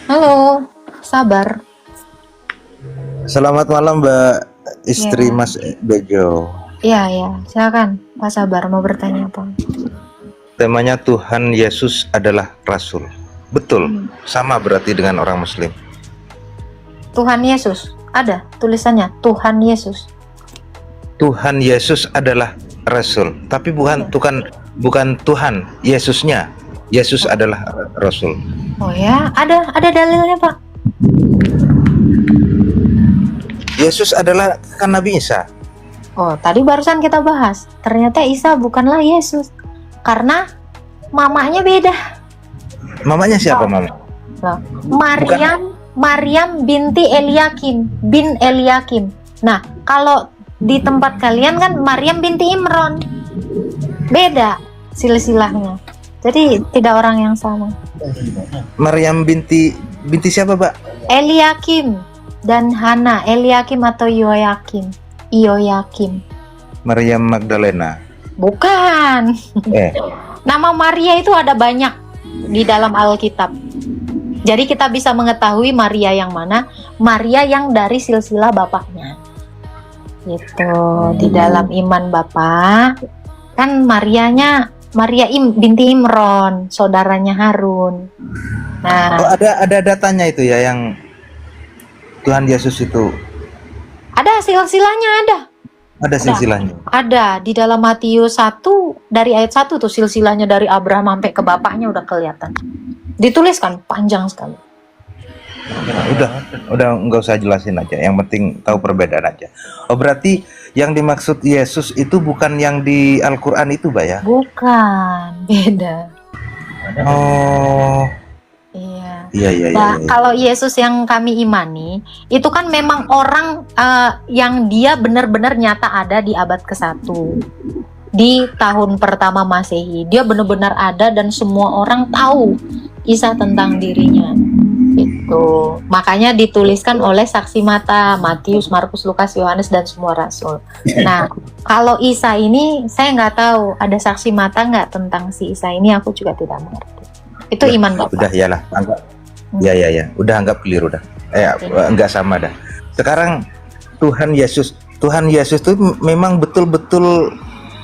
Halo, sabar. Selamat malam Mbak istri Ya, Mas Bejo. ya, silakan Pak Sabar mau bertanya apa? Temanya Tuhan Yesus adalah Rasul. Betul, Hmm. sama berarti dengan orang Muslim. Tuhan Yesus, ada tulisannya Tuhan Yesus. Tuhan Yesus adalah Rasul, tapi bukan Ada. bukan Tuhan Yesusnya. Yesus adalah Rasul. Oh ya, ada dalilnya Pak. Yesus adalah kan Nabi Isa. Oh, tadi barusan kita bahas. Ternyata Isa bukanlah Yesus. Karena mamanya beda. Mamanya siapa mama? Nah, Maryam binti bin Eliakim. Nah, kalau di tempat kalian kan Maryam binti Imron. Beda silsilahnya. Jadi tidak orang yang sama. Maryam binti siapa, Pak? Eliakim dan Hana. Eliakim atau Yoyakim. Maryam Magdalena. Bukan. Nama Maria itu ada banyak di dalam Alkitab. Jadi kita bisa mengetahui Maria yang mana, Maria yang dari silsilah bapaknya. Gitu. Di dalam iman Bapak kan Maria binti Imron, saudaranya Harun. Nah, Oh, ada datanya itu ya yang Tuhan Yesus itu. ada silsilahnya ada. Ada silsilahnya. Ada di dalam Matius 1 dari ayat 1 tuh silsilahnya dari Abraham sampai ke bapaknya udah kelihatan. Dituliskan panjang sekali. Udah nggak usah jelasin aja. Yang penting tahu perbedaan aja. Oh, berarti yang dimaksud Yesus itu bukan yang di Al-Qur'an itu, Mbak ya? Bukan, beda. Oh, Iya. iya. Nah, kalau Yesus yang kami imani, itu kan memang orang yang dia benar-benar nyata ada di abad ke-1. Di tahun pertama Masehi. Dia benar-benar ada dan semua orang tahu kisah tentang dirinya. Itu. Makanya dituliskan oleh saksi mata Matius, Markus, Lukas, Yohanes dan semua rasul. Nah, kalau Isa ini saya nggak tahu ada saksi mata nggak tentang si Isa ini, aku juga tidak mengerti. Itu iman Bapak. Udah iyalah, anggap. Ya. Udah anggap clear udah. Enggak sama dah. Sekarang Tuhan Yesus itu memang betul-betul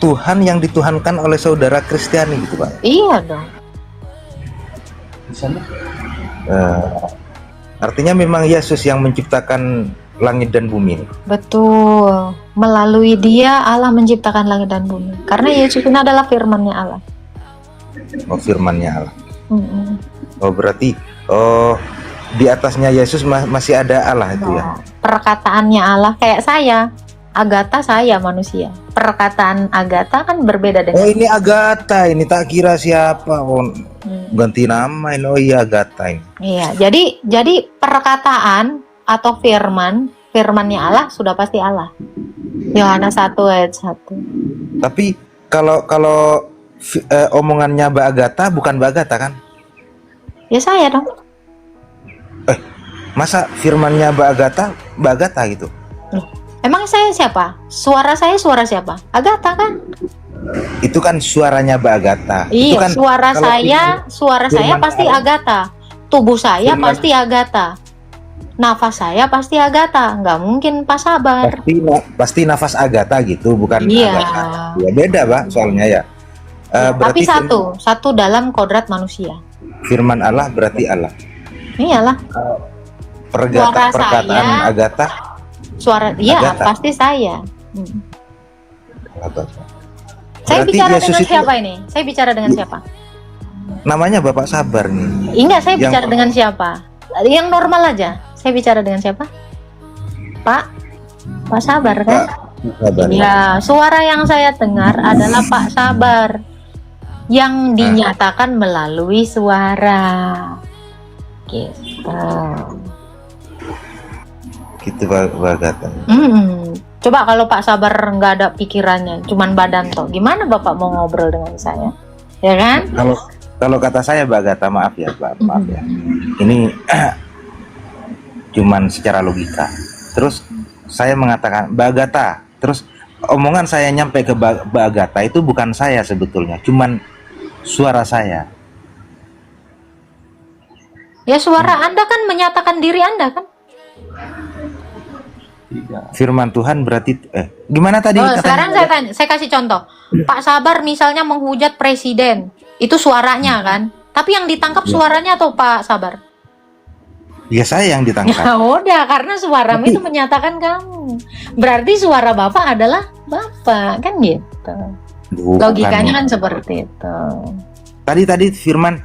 Tuhan yang dituhankan oleh saudara Kristiani gitu, Pak. Iya dong. Artinya memang Yesus yang menciptakan langit dan bumi. Betul. Melalui dia Allah menciptakan langit dan bumi. Karena Yesus ini adalah firman-Nya Allah. Oh, firman-Nya Allah. Mm-mm. Oh, berarti di atasnya Yesus masih ada Allah itu ya. Perkataannya Allah kayak saya. Agatha saya manusia. Perkataan Agatha kan berbeda dengan. Oh, ini Agatha, ini tak kira siapa. Oh, ganti nama ini. Oh iya, Agatha ini. Iya, jadi perkataan atau firmannya Allah sudah pasti Allah. Yohanes 1 ayat 1. Tapi kalau omongannya Mbak Agatha bukan Mbak Agatha kan? Ya saya dong. Masa firmannya Mbak Agatha gitu? Emang saya siapa? Suara saya suara siapa? Agatha kan? Itu kan suaranya Mbak Agatha. Iya, Itu kan suara saya pasti Agatha. Tubuh saya pasti Agatha. Nafas saya pasti Agatha. Nggak mungkin Pak Sabar. Pasti nafas Agatha gitu, bukan Iya. Agatha. Ya beda, Pak, soalnya ya. Tapi satu dalam kodrat manusia. Firman Allah berarti Allah. Iyalah. Perkataan Agatha. Suara dia Agatha. pasti saya. Saya Berarti bicara Yesus dengan itu siapa ini? Saya bicara dengan siapa? namanya Bapak Sabar nih. Enggak, saya bicara dengan siapa? Yang normal aja. Saya bicara dengan siapa? Pak Sabar kan? Sabar. Ya, suara yang saya dengar adalah Pak Sabar yang dinyatakan melalui suara. Gitu. Gitu Pak Agatha. Coba kalau Pak Sabar nggak ada pikirannya, cuman badan toh, gimana Bapak mau ngobrol dengan saya? Ya kan? Kalau kata saya Mbak Agatha, maaf ya. Ini cuman secara logika. Terus saya mengatakan Mbak Agatha, terus omongan saya nyampe ke Mbak Agatha itu bukan saya sebetulnya, cuman suara saya. Ya suara Anda kan menyatakan diri Anda kan? Firman Tuhan berarti gimana tadi Oh, katanya? sekarang saya tanya, saya kasih contoh. Pak Sabar misalnya menghujat presiden, itu suaranya kan? Tapi yang ditangkap suaranya atau Pak Sabar? Ya saya yang ditangkap. Ya udah, karena suaramu Tapi- itu menyatakan kamu. Berarti suara Bapak adalah Bapak, kan gitu. Bukan. Logikanya kan seperti itu. Tadi firman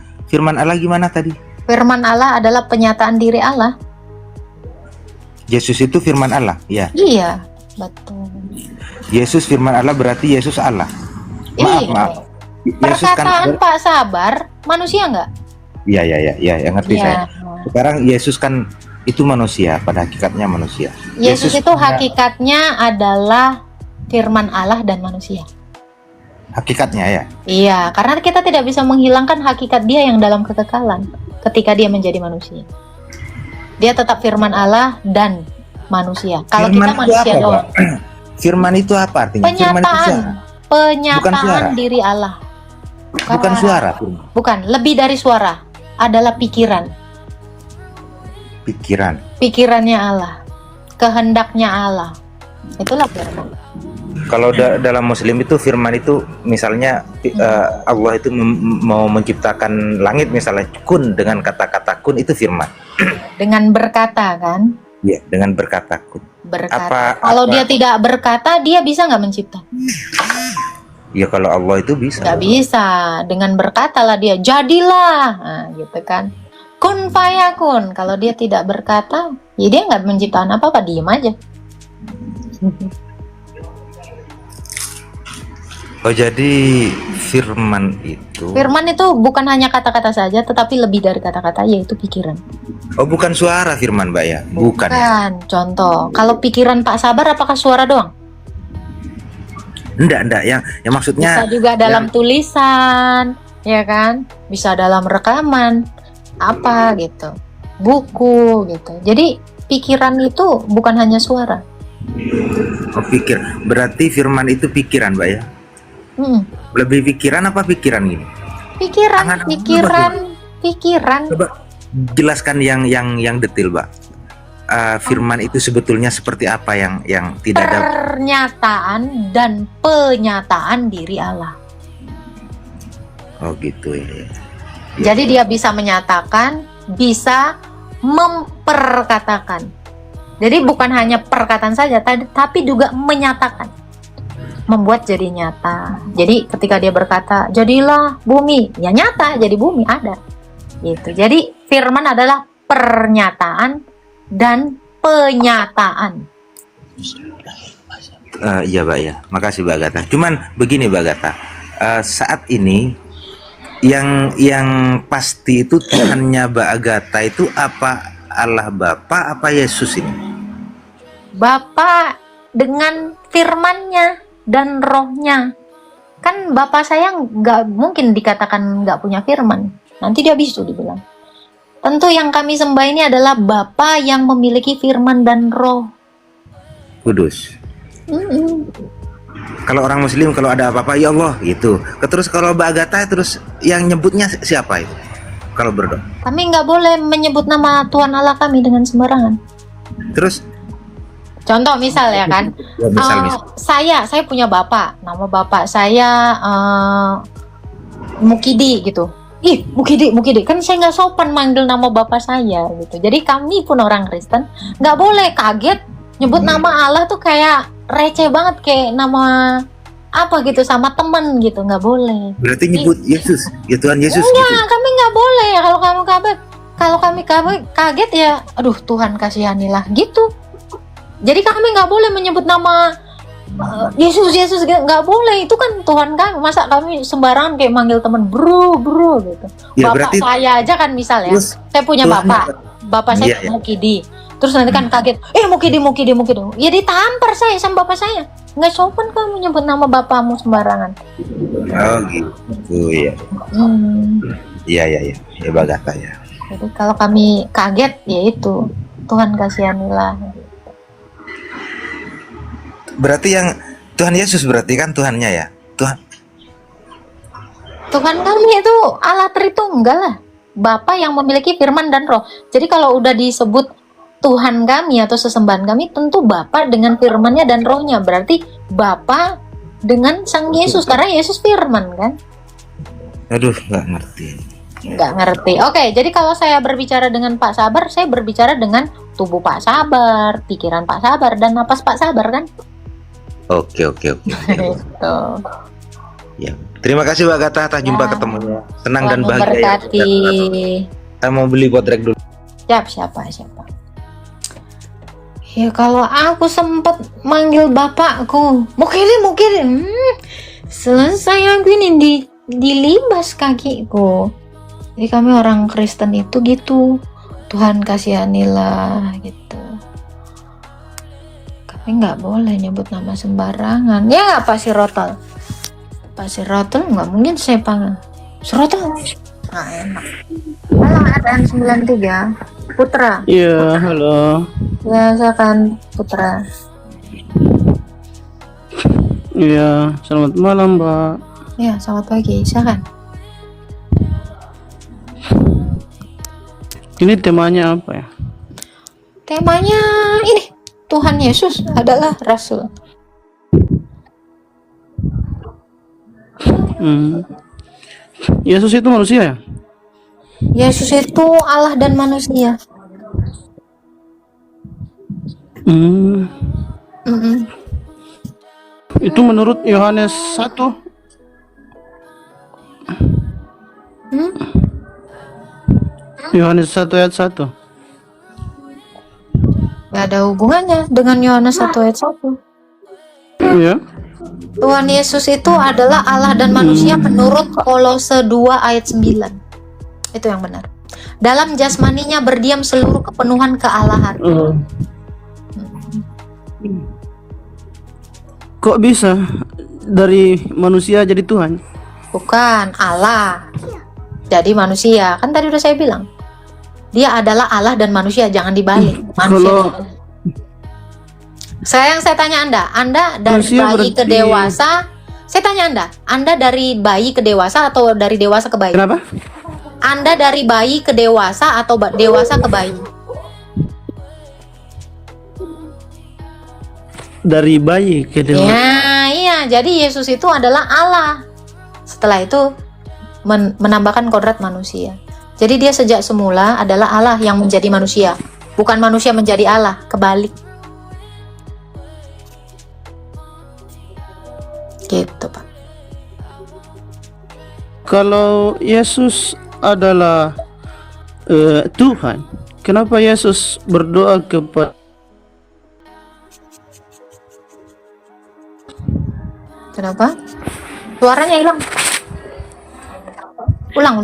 Allah gimana tadi? Firman Allah adalah penyataan diri Allah. Yesus itu firman Allah, ya. Iya, betul. Yesus firman Allah berarti Yesus Allah. Maaf, Iya. maaf. Yesus Perkataan Pak Sabar manusia nggak? ya, ngerti Iya. saya. Sekarang Yesus kan itu manusia, pada hakikatnya manusia. Yesus itu punya hakikatnya adalah firman Allah dan manusia. hakikatnya ya. Iya, karena kita tidak bisa menghilangkan hakikat dia yang dalam kekekalan ketika dia menjadi manusia. Dia tetap firman Allah dan manusia. Kalau kita Firman itu manusia apa, doang. Pak? Firman itu apa artinya? Firman itu Penyataan, suara. Bukan penyataan suara. diri Allah. Bukan suara, firman. Bukan, lebih dari suara. Adalah pikiran. Pikiran. Pikirannya Allah. Kehendaknya Allah. Itulah firman. Kalau dalam Muslim itu firman itu misalnya Allah itu mau menciptakan langit misalnya kun, dengan kata-kata kun itu firman. Dengan berkata kan? Ya, dengan berkata kun. Berkata. Kalau dia tidak berkata, dia bisa nggak mencipta? Ya kalau Allah itu bisa. Nggak bisa. Dengan berkata lah dia, jadilah. Nah, gitu kan. Kun fayakun. Kalau dia tidak berkata, ya dia nggak menciptakan apa-apa, diem aja. Oh jadi firman itu. Firman itu bukan hanya kata-kata saja, tetapi lebih dari kata-kata, yaitu pikiran. Oh bukan suara firman, Mbak ya? Bukan. Ya? Kan, contoh. Kalau pikiran Pak Sabar, apakah suara doang? Enggak. Yang maksudnya. Bisa juga dalam tulisan, ya kan? Bisa dalam rekaman, apa gitu, buku gitu. Jadi pikiran itu bukan hanya suara. Oh pikir. Berarti firman itu pikiran, Mbak ya? Lebih pikiran apa pikiran gini? Pikiran. Coba jelaskan yang detail, Mbak. Firman itu sebetulnya seperti apa yang tidak ada? Pernyataan dan penyataan diri Allah. Oh gitu ya. Jadi dia bisa menyatakan, bisa memperkatakan. Jadi bukan hanya perkataan saja, tapi juga menyatakan, membuat jadi nyata. Jadi ketika dia berkata, jadilah bumi, ya nyata, jadi bumi ada. Gitu. Jadi firman adalah pernyataan dan penyataan. Iya, Mbak ya. Makasih, Mbak Agatha. Cuman begini, Mbak Agatha. Saat ini yang pasti itu Tuhannya Mbak Agatha itu apa? Allah Bapa apa Yesus ini? Bapa dengan firmannya dan rohnya. Kan Bapak saya nggak mungkin dikatakan nggak punya firman. Nanti dia bisu dibilang. Tentu yang kami sembah ini adalah Bapa yang memiliki firman dan roh. Kudus. Kalau orang Muslim kalau ada apa-apa ya Allah gitu. Terus kalau Mbak Agatha terus yang nyebutnya siapa itu? Kalau berdoa. Kami nggak boleh menyebut nama Tuhan Allah kami dengan sembarangan. Terus contoh misal ya kan, ya, misal. saya punya bapak, nama bapak saya Mukidi gitu. Ih, Mukidi, kan saya nggak sopan manggil nama bapak saya gitu. Jadi kami pun orang Kristen nggak boleh kaget nyebut nama Allah tuh kayak receh banget, kayak nama apa gitu sama temen gitu, nggak boleh. Berarti nyebut Yesus, ya Tuhan Yesus. Enggak, gitu. kami nggak boleh. Kalau kami kaget ya, aduh Tuhan kasihanilah gitu. Jadi kami nggak boleh menyebut nama Yesus nggak boleh. Itu kan Tuhan kami. Masa kami sembarangan kayak manggil temen bro gitu. Ya, Bapak berarti, saya aja kan misal ya. terus, Saya punya Tuhan, bapak saya iya. Mukidi. Terus nanti kan kaget, Mukidi. Ya ditampar saya sama bapak saya. Nggak sopan kamu nyebut nama bapakmu sembarangan. Oh gitu ya. Iya. Ya Mbak Agatha ya. Jadi kalau kami kaget ya itu Tuhan kasihanilah. Berarti yang Tuhan Yesus berarti kan Tuhannya ya? Tuhan kami itu Allah Tritunggal lah. Bapa yang memiliki firman dan roh. Jadi kalau udah disebut Tuhan kami atau sesembahan kami, tentu Bapa dengan firmannya dan rohnya. Berarti Bapa dengan Sang Yesus, karena Yesus firman kan? Aduh, nggak ngerti. Nggak ngerti. Oke, jadi kalau saya berbicara dengan Pak Sabar, saya berbicara dengan tubuh Pak Sabar, pikiran Pak Sabar, dan napas Pak Sabar kan? Oke. Gitu. Ya. Terima kasih Mbak Agatha atas jumpa Ya. ketemunya. Senang Tuhan dan bahagia. memberkati. Saya mau beli botrek dulu. Siapa? Ya kalau aku sempet manggil bapakku, mau kirim. Selesai aku ini dilibas kakiku. Jadi kami orang Kristen itu gitu. Tuhan kasihanilah gitu. Tapi nggak boleh nyebut nama sembarangan. Ya nggak Pak Sirotol? Pak Sirotol nggak mungkin saya panggil Sirotol. Nggak enak. Halo ADN 93 Putra. Iya, halo. Ya, silakan Putra. Iya, selamat malam, Mbak. Ya, selamat pagi. Silakan. Ini temanya apa ya? Temanya ini, Tuhan Yesus adalah Rasul. Yesus itu manusia ya? Yesus itu Allah dan manusia. Mm-mm. Itu menurut Yohanes 1. Hmm? Yohanes 1 ayat 1. Gak ada hubungannya dengan Yohanes 1 ayat 1. Iya. Tuhan Yesus itu adalah Allah dan manusia menurut Kolose 2 ayat 9. Itu yang benar. Dalam jasmaninya berdiam seluruh kepenuhan kealahan. Kok bisa dari manusia jadi Tuhan? Bukan Allah jadi manusia, kan tadi udah saya bilang dia adalah Allah dan manusia, jangan dibalik. Manusia. Saya tanya Anda dari Manusia bayi ke berarti- dewasa. Saya tanya Anda dari bayi ke dewasa atau dari dewasa ke bayi? Kenapa? Anda dari bayi ke dewasa atau dewasa ke bayi? Dari bayi ke dewasa. Ya, iya. Jadi Yesus itu adalah Allah. Setelah itu menambahkan kodrat manusia. Jadi dia sejak semula adalah Allah yang menjadi manusia, bukan manusia menjadi Allah, kebalik. Gitu, Pak. Kalau Yesus adalah Tuhan, kenapa Yesus berdoa kepada Kenapa? Suaranya hilang. Ulang.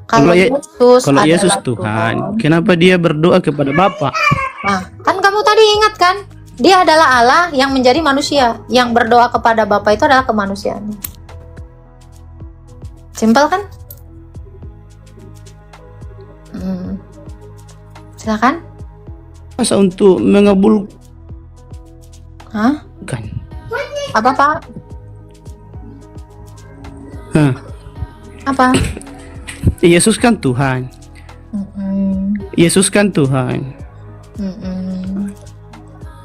Kalau Kalau Yesus adalah Tuhan, kenapa dia berdoa kepada Bapa? Nah, kan kamu tadi ingat kan? Dia adalah Allah yang menjadi manusia. Yang berdoa kepada Bapa itu adalah kemanusiaan. Simpel kan? Silakan. Masa untuk mengabulkan? Hah? Apa, Pak? Hah. Apa? Yesus kan Tuhan. Yesus kan Tuhan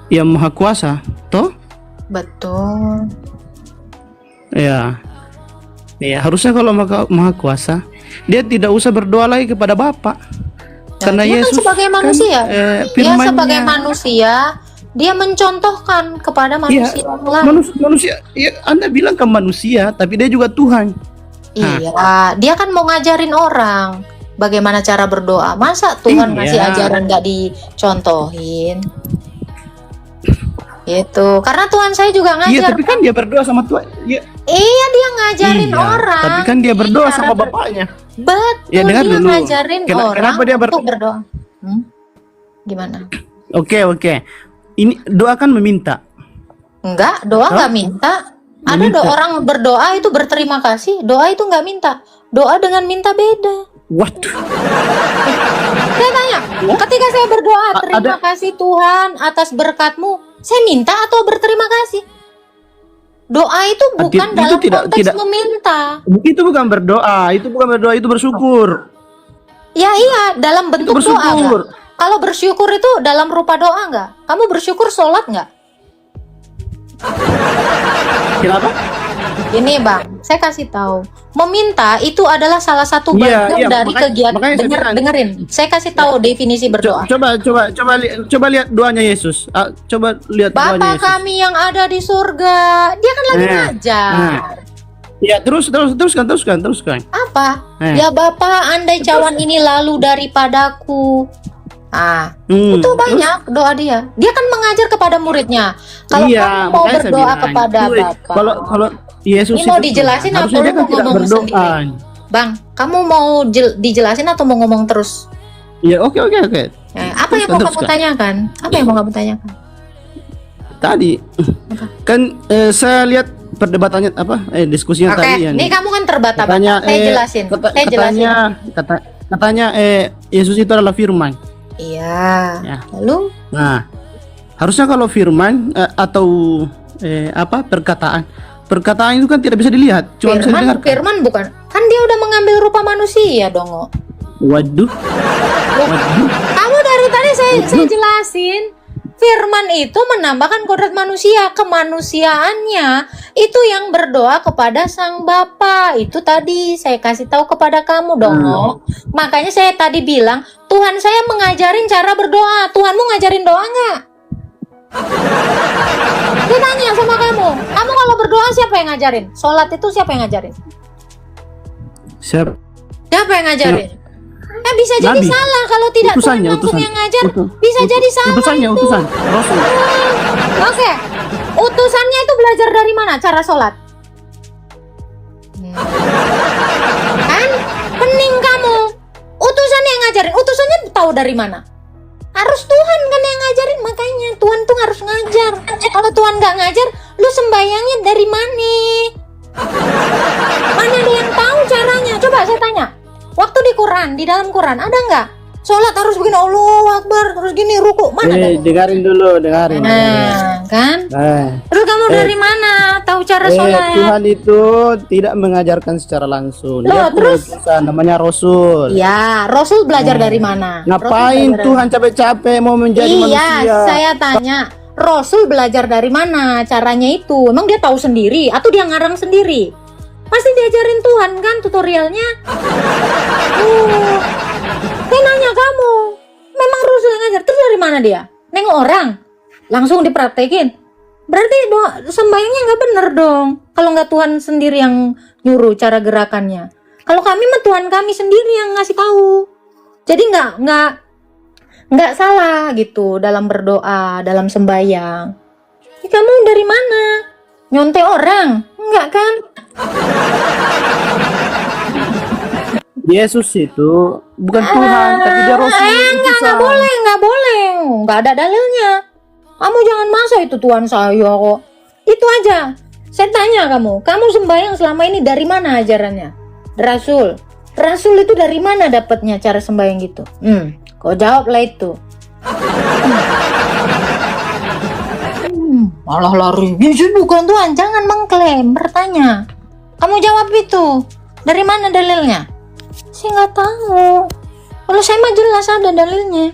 yang maha kuasa, toh? Betul. Ya, harusnya kalau maha kuasa, dia tidak usah berdoa lagi kepada Bapa. Karena dia Yesus kan sebagai manusia, dia firman-Nya- sebagai manusia, dia mencontohkan kepada manusia yang lain. manusia, ya, Anda bilang kan manusia, tapi dia juga Tuhan. Iya, dia kan mau ngajarin orang bagaimana cara berdoa. Masa Tuhan Iya. ngasih ajaran nggak dicontohin? Gitu. Karena Tuhan saya juga Iya, ngajar. tapi kan dia berdoa sama Tuhan. Ya, Iya, dia ngajarin iya, orang. tapi kan dia berdoa Iya, sama Bapaknya. Betul, Ya, dengar dia dulu. ngajarin orang Kenapa dia untuk berdoa. Gimana? Oke. Ini doa kan meminta. Enggak, doa nggak minta. Ada Meminta. orang berdoa itu berterima kasih. Doa itu nggak minta. Doa dengan minta beda. Waduh. Saya tanya, ketika saya berdoa, terima kasih Tuhan atas berkat-Mu, saya minta atau berterima kasih? Doa itu bukan Itu dalam tidak- konteks tidak- meminta. Itu bukan berdoa, itu bersyukur. Ya iya, dalam Itu bentuk doa bersyukur. nggak? Kalau bersyukur itu dalam rupa doa nggak? Kamu bersyukur sholat nggak? Kenapa? Ini bang, saya kasih tahu. Meminta itu adalah salah satu Iya, bagian iya, dari kegiatan. makanya saya bilang. Dengerin, saya kasih tahu definisi berdoa. Coba lihat doanya Yesus. Coba lihat doanya Bapa Yesus. kami yang ada di surga, dia kan lagi Nah, ngajar. Ya, teruskan. Apa? Eh. Ya Bapa, andai cawan ini lalu daripadaku. Itu banyak doa dia. Dia kan mengajar kepada muridnya. Kalau Iya, kamu mau makanya saya berdoa bilang, kepada itu, Bapa. Kalau Yesus Ini mau itu dijelasin Tuhan, apa harusnya lu dia kan mau tidak ngomong berdoa. sendiri? Bang, kamu mau dijelasin atau mau ngomong terus? Ya, oke. Apa yang mau kamu Teruskan. tanyakan? Apa yang mau kamu tanyakan? Tadi kan saya lihat perdebatannya diskusinya Oke, tadi yang ini kamu kan terbata-bata. katanya Saya jelasin. Saya jelasin. katanya Yesus itu adalah firman. Iya. Ya. Lalu? Nah, harusnya kalau firman atau perkataan itu kan tidak bisa dilihat, cuma bisa didengar. Firman bukan. Kan dia udah mengambil rupa manusia dong. Oh. Waduh. Kamu dari tadi saya jelasin. Firman itu menambahkan kodrat manusia, kemanusiaannya itu yang berdoa kepada Sang Bapa. Itu tadi saya kasih tahu kepada kamu dong. Makanya saya tadi bilang, Tuhan saya mengajarin cara berdoa. Tuhanmu ngajarin doa nggak? Dia tanya sama kamu kalau berdoa siapa yang ngajarin? Sholat itu siapa yang ngajarin? Siapa yang ngajarin? Bisa jadi Nabi. salah kalau tidak Tuhan langsung yang ngajar. Bisa jadi salah Utusan Rasul. Oke. Utusannya itu belajar dari mana cara sholat? Kan? Pening kamu. Utusannya yang ngajarin. Utusannya tahu dari mana? Harus Tuhan kan yang ngajarin. Makanya Tuhan tuh harus ngajar. Kalau Tuhan nggak ngajar, lu sembayangnya dari mana? Mana ada yang tahu caranya? Coba saya tanya. Waktu di Quran, di dalam Quran ada nggak? Sholat harus begini, Allahu Akbar, terus gini ruku, mana ada? Dengarin dulu. Nah, kan? Terus kamu dari mana tahu cara sholat? Tuhan itu tidak mengajarkan secara langsung. Loh, Dia punya terus? utusan, namanya Rasul. Ya, Rasul belajar dari mana? Ngapain Tuhan capek-capek mau menjadi manusia? Iya, saya tanya. Rasul belajar dari mana caranya itu? Emang dia tahu sendiri atau dia ngarang sendiri? Pasti diajarin Tuhan kan tutorialnya. Saya nanya kamu, memang Rasul yang ngajar? Terus dari mana dia? Nengok orang, langsung dipraktekin. Berarti sembahyangnya nggak bener dong. Kalau nggak Tuhan sendiri yang nyuruh cara gerakannya. Kalau kami mah Tuhan kami sendiri yang ngasih tahu. Jadi nggak salah gitu dalam berdoa, dalam sembahyang. Kamu dari mana? Nyontek orang? Enggak kan? Yesus itu bukan Tuhan, tapi dia Rasul. Nggak boleh. Nggak ada dalilnya. Kamu jangan masa itu Tuhan saya kok. Itu aja. Saya tanya kamu sembahyang selama ini dari mana ajarannya? Rasul itu dari mana dapatnya cara sembahyang gitu? Kau jawablah itu. Malah lari. Yesus bukan Tuhan, jangan mengklaim, bertanya. Kamu jawab itu. Dari mana dalilnya? Saya nggak tahu. Kalau saya mah jelas ada dalilnya.